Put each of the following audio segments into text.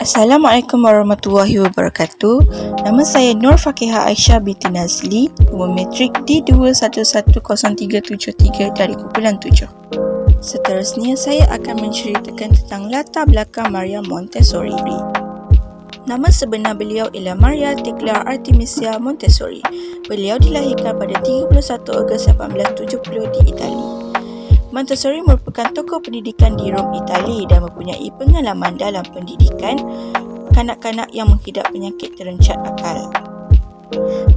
Assalamualaikum warahmatullahi wabarakatuh. Nama saya Nur Fakihah Aisyah binti Nazli, nombor matrik D210373 dari kumpulan 7. Seterusnya saya akan menceritakan tentang latar belakang Maria Montessori. Nama sebenar beliau ialah Maria Thekla Artemisia Montessori. Beliau dilahirkan pada 31 Ogos 1870 di Itali. Montessori merupakan tokoh pendidikan di Rom, Itali dan mempunyai pengalaman dalam pendidikan kanak-kanak yang mengidap penyakit terencat akal.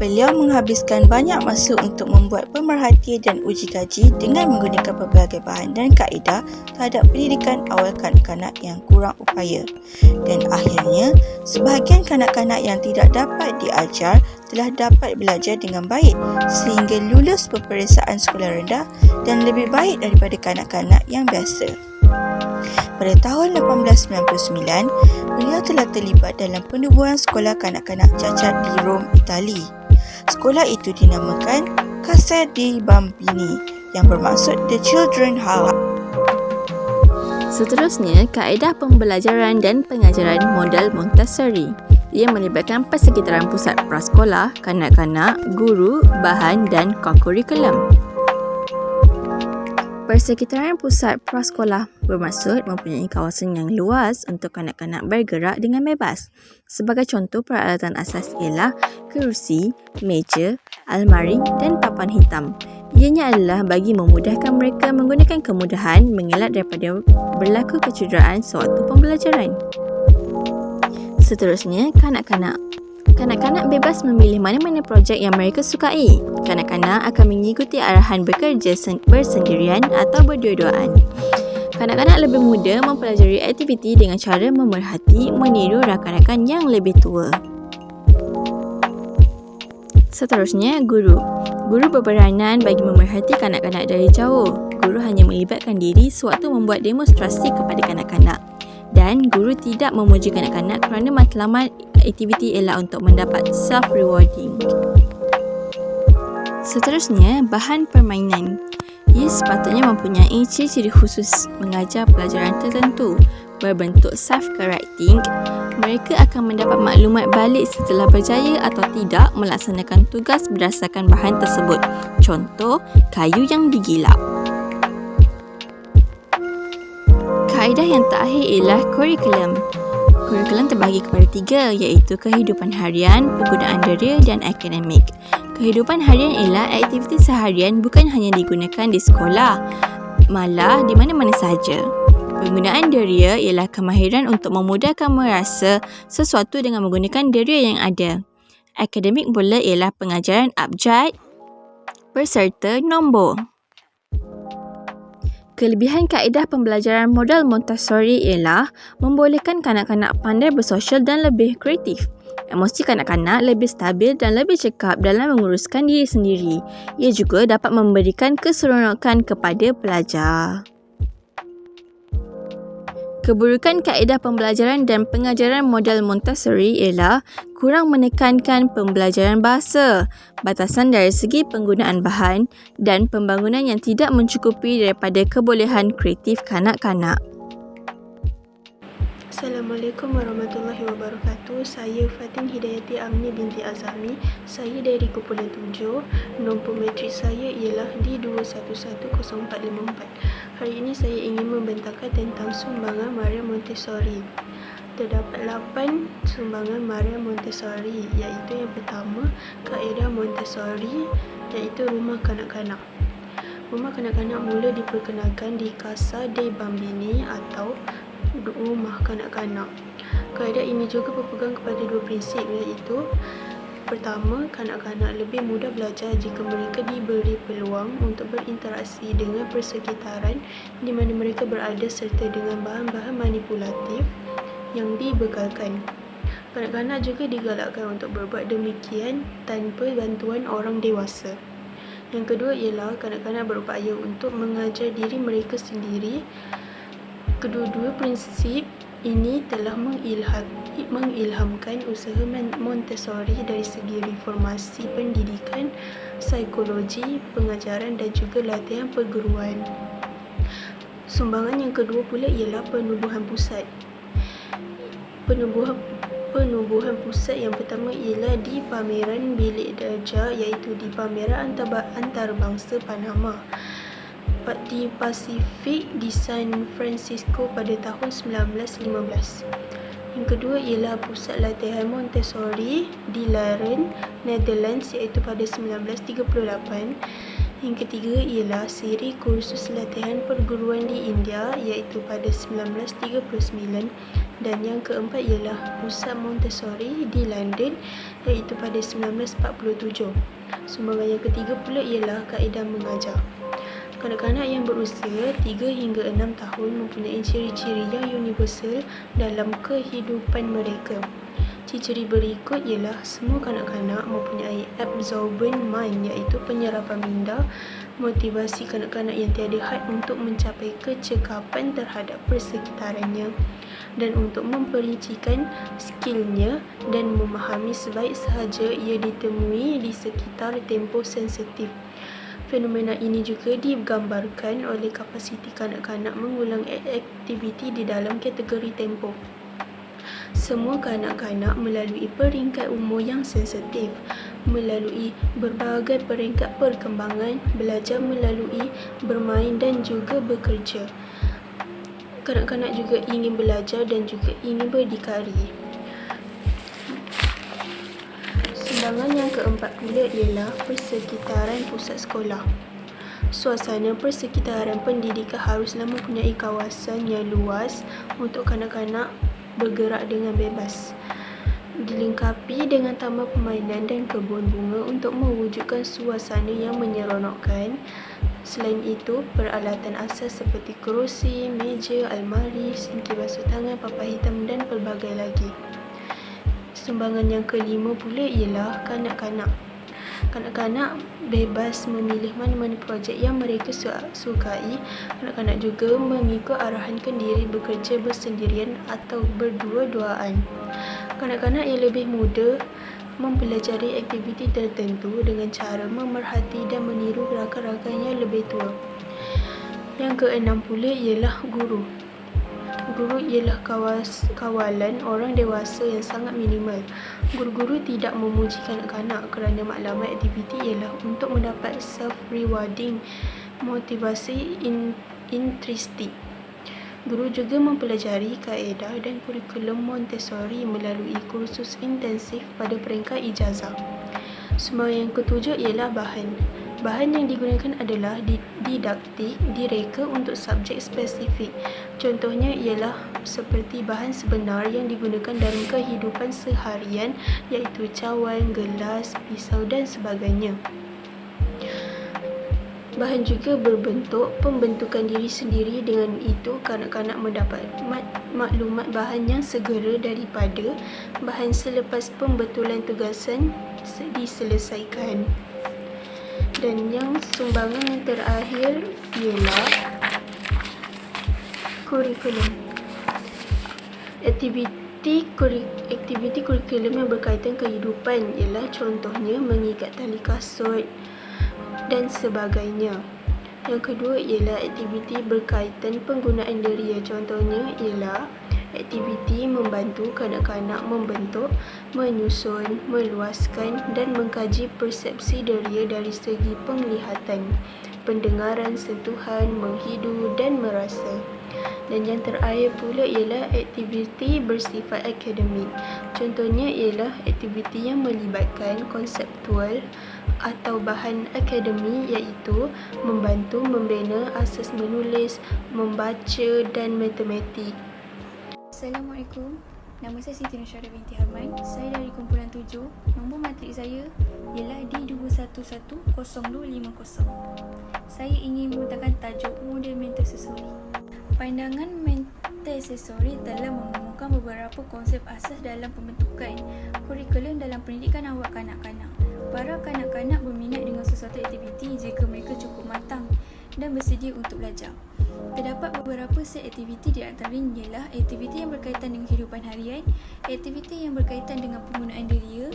Beliau menghabiskan banyak masa untuk membuat pemerhati dan uji kaji dengan menggunakan pelbagai bahan dan kaedah terhadap pendidikan awal kanak-kanak yang kurang upaya. Dan akhirnya, sebahagian kanak-kanak yang tidak dapat diajar telah dapat belajar dengan baik sehingga lulus peperiksaan sekolah rendah dan lebih baik daripada kanak-kanak yang biasa. Pada tahun 1899, beliau telah terlibat dalam penubuhan sekolah kanak-kanak cacat di Rom, Itali. Sekolah itu dinamakan Casa dei Bambini yang bermaksud The Children Hall. Seterusnya, kaedah pembelajaran dan pengajaran model Montessori. Ia melibatkan persekitaran pusat prasekolah, kanak-kanak, guru, bahan dan kurikulum. Persekitaran pusat prasekolah bermaksud mempunyai kawasan yang luas untuk kanak-kanak bergerak dengan bebas. Sebagai contoh, peralatan asas ialah kerusi, meja, almari dan papan hitam. Ianya adalah bagi memudahkan mereka menggunakan kemudahan mengelak daripada berlaku kecederaan sewaktu pembelajaran. Seterusnya, kanak-kanak. Kanak-kanak bebas memilih mana-mana projek yang mereka sukai. Kanak-kanak akan mengikuti arahan bekerja bersendirian atau berdua-duaan. Kanak-kanak lebih muda mempelajari aktiviti dengan cara memerhati, meniru rakan-rakan yang lebih tua. Seterusnya, guru. Guru berperanan bagi memerhati kanak-kanak dari jauh. Guru hanya melibatkan diri sewaktu membuat demonstrasi kepada kanak-kanak. Dan guru tidak memuji kanak-kanak kerana matlamat aktiviti ialah untuk mendapat self-rewarding. Seterusnya, bahan permainan. Ia sepatutnya mempunyai ciri-ciri khusus mengajar pelajaran tertentu. Berbentuk self-correcting, mereka akan mendapat maklumat balik setelah berjaya atau tidak melaksanakan tugas berdasarkan bahan tersebut. Contoh, kayu yang digilap. Kaedah yang terakhir ialah kurikulum. Kurikulum terbahagi kepada 3 iaitu kehidupan harian, penggunaan deria dan akademik. Kehidupan harian ialah aktiviti seharian bukan hanya digunakan di sekolah, malah di mana-mana sahaja. Penggunaan deria ialah kemahiran untuk memudahkan merasa sesuatu dengan menggunakan deria yang ada. Akademik pula ialah pengajaran abjad berserta nombor. Kelebihan kaedah pembelajaran model Montessori ialah membolehkan kanak-kanak pandai bersosial dan lebih kreatif. Emosi kanak-kanak lebih stabil dan lebih cekap dalam menguruskan diri sendiri. Ia juga dapat memberikan keseronokan kepada pelajar. Keburukan kaedah pembelajaran dan pengajaran model Montessori ialah kurang menekankan pembelajaran bahasa, batasan dari segi penggunaan bahan dan pembangunan yang tidak mencukupi daripada kebolehan kreatif kanak-kanak. Assalamualaikum warahmatullahi wabarakatuh. Saya Fatin Hidayati Amni binti Azami. Saya dari kumpulan 7. Nombor matrik saya ialah D211054. Hari ini saya ingin membentangkan tentang sumbangan Maria Montessori. Terdapat 8 sumbangan Maria Montessori, iaitu yang pertama, kaedah Montessori, iaitu rumah kanak-kanak. Rumah kanak-kanak mula diperkenalkan di Casa dei Bambini atau rumah kanak-kanak. Kaedah ini juga berpegang kepada 2 prinsip, iaitu pertama, kanak-kanak lebih mudah belajar jika mereka diberi peluang untuk berinteraksi dengan persekitaran di mana mereka berada serta dengan bahan-bahan manipulatif yang dibekalkan. Kanak-kanak juga digalakkan untuk berbuat demikian tanpa bantuan orang dewasa. Yang kedua ialah kanak-kanak berupaya untuk mengajar diri mereka sendiri. Kedua-dua prinsip ini telah mengilhamkan usaha Montessori dari segi reformasi pendidikan, psikologi, pengajaran dan juga latihan perguruan. Sumbangan yang kedua pula ialah penubuhan pusat. Penubuhan pusat yang pertama ialah di pameran bilik darjah, iaitu di pameran antarabangsa Panama di Pasifik di San Francisco pada tahun 1915. Yang kedua ialah pusat latihan Montessori di Laren, Netherlands, iaitu pada 1938. Yang ketiga ialah siri kursus latihan perguruan di India, iaitu pada 1939. Dan yang keempat ialah pusat Montessori di London, iaitu pada 1947. Sumbangan yang ketiga pula ialah kaedah mengajar. Kanak-kanak yang berusia 3 hingga 6 tahun mempunyai ciri-ciri yang universal dalam kehidupan mereka. Ciri-ciri berikut ialah semua kanak-kanak mempunyai absorbent mind, iaitu penyerapan minda, motivasi kanak-kanak yang tiada had untuk mencapai kecekapan terhadap persekitarannya dan untuk memperincikan skillnya dan memahami sebaik sahaja ia ditemui di sekitar tempoh sensitif. Fenomena ini juga digambarkan oleh kapasiti kanak-kanak mengulang aktiviti di dalam kategori tempoh. Semua kanak-kanak melalui peringkat umur yang sensitif, melalui berbagai peringkat perkembangan, belajar melalui bermain dan juga bekerja. Kanak-kanak juga ingin belajar dan juga ingin berdikari. Sumbangan yang keempat pula ialah persekitaran pusat sekolah. Suasana persekitaran pendidikan haruslah mempunyai kawasan yang luas untuk kanak-kanak bergerak dengan bebas, dilengkapi dengan taman permainan dan kebun bunga untuk mewujudkan suasana yang menyeronokkan. Selain itu, peralatan asas seperti kerusi, meja, almari, sinki basuh tangan, papan hitam dan pelbagai lagi. Sumbangan yang kelima pula ialah kanak-kanak. Kanak-kanak bebas memilih mana-mana projek yang mereka sukai. Kanak-kanak juga mengikut arahan kendiri bekerja bersendirian atau berdua-duaan. Kanak-kanak yang lebih muda mempelajari aktiviti tertentu dengan cara memerhati dan meniru rakan-rakan yang lebih tua. Yang keenam pula ialah guru. Guru ialah kawalan orang dewasa yang sangat minimal. Guru-guru tidak memuji kanak-kanak kerana maklumat aktiviti ialah untuk mendapat self-rewarding motivasi intristik. Guru juga mempelajari kaedah dan kurikulum Montessori melalui kursus intensif pada peringkat ijazah. Sumbangan yang ketujuh ialah bahan. Bahan yang digunakan adalah didaktik, direka untuk subjek spesifik. Contohnya ialah seperti bahan sebenar yang digunakan dalam kehidupan seharian, iaitu cawan, gelas, pisau dan sebagainya. Bahan juga berbentuk pembentukan diri sendiri, dengan itu kanak-kanak mendapat maklumat bahan yang segera daripada bahan selepas pembetulan tugasan diselesaikan. Dan yang sumbangan yang terakhir ialah kurikulum. Aktiviti kurikulum yang berkaitan kehidupan ialah contohnya mengikat tali kasut dan sebagainya. Yang kedua ialah aktiviti berkaitan penggunaan deria. Contohnya ialah aktiviti membantu kanak-kanak membentuk, menyusun, meluaskan dan mengkaji persepsi deria dari segi penglihatan, pendengaran, sentuhan, menghidu dan merasa. Dan yang terakhir pula ialah aktiviti bersifat akademik. Contohnya ialah aktiviti yang melibatkan konseptual atau bahan akademik, iaitu membantu membina asas menulis, membaca dan matematik. Assalamualaikum. Nama saya Siti Nusyara binti Harman. Saya dari kumpulan 7. Nombor matrik saya ialah D21100250. Saya ingin membentangkan tajuk model Montessori. Pandangan Montessori telah mengumumkan beberapa konsep asas dalam pembentukan kurikulum dalam pendidikan awal kanak-kanak. Para kanak-kanak berminat dengan sesuatu aktiviti jika mereka cukup matang dan bersedia untuk belajar. Terdapat beberapa set aktiviti, di antaranya ialah aktiviti yang berkaitan dengan kehidupan harian, aktiviti yang berkaitan dengan penggunaan deria.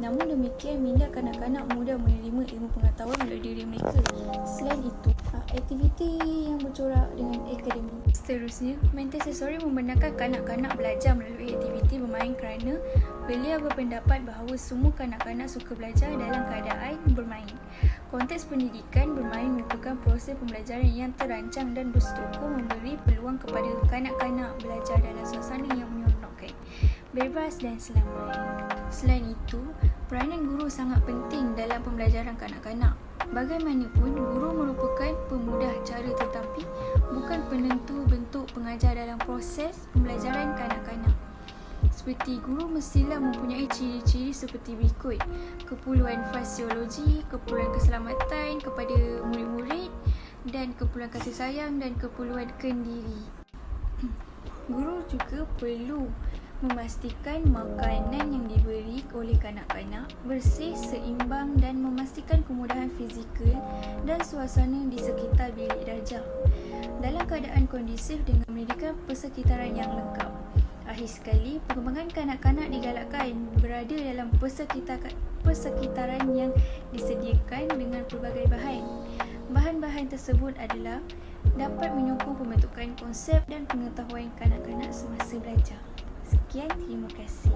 Namun demikian, minda kanak-kanak mudah menerima ilmu pengetahuan melalui diri mereka. Selain itu, aktiviti yang bercorak dengan akademik. Seterusnya, Montessori membenarkan kanak-kanak belajar melalui aktiviti bermain kerana beliau berpendapat bahawa semua kanak-kanak suka belajar dalam keadaan bermain. Konteks pendidikan bermain merupakan proses pembelajaran yang terancang dan berstruktur memberi peluang kepada kanak-kanak belajar dalam suasana yang menyeronokkan, bebas dan selamat. Selain itu, peranan guru sangat penting dalam pembelajaran kanak-kanak. Bagaimanapun, guru merupakan pemudah cara tetapi bukan penentu bentuk pengajar dalam proses pembelajaran kanak-kanak. Seperti guru mestilah mempunyai ciri-ciri seperti berikut: keperluan fasiologi, keperluan keselamatan kepada murid-murid dan keperluan kasih sayang dan keperluan kendiri. Guru juga perlu memastikan makanan yang diberi oleh kanak-kanak bersih, seimbang dan memastikan kemudahan fizikal dan suasana di sekitar bilik darjah dalam keadaan kondusif dengan menyediakan persekitaran yang lengkap. Akhir sekali, perkembangan kanak-kanak digalakkan berada dalam persekitaran yang disediakan dengan pelbagai bahan. Bahan-bahan tersebut adalah dapat menyokong pembentukan konsep dan pengetahuan kanak-kanak semasa belajar. Sekian, terima kasih.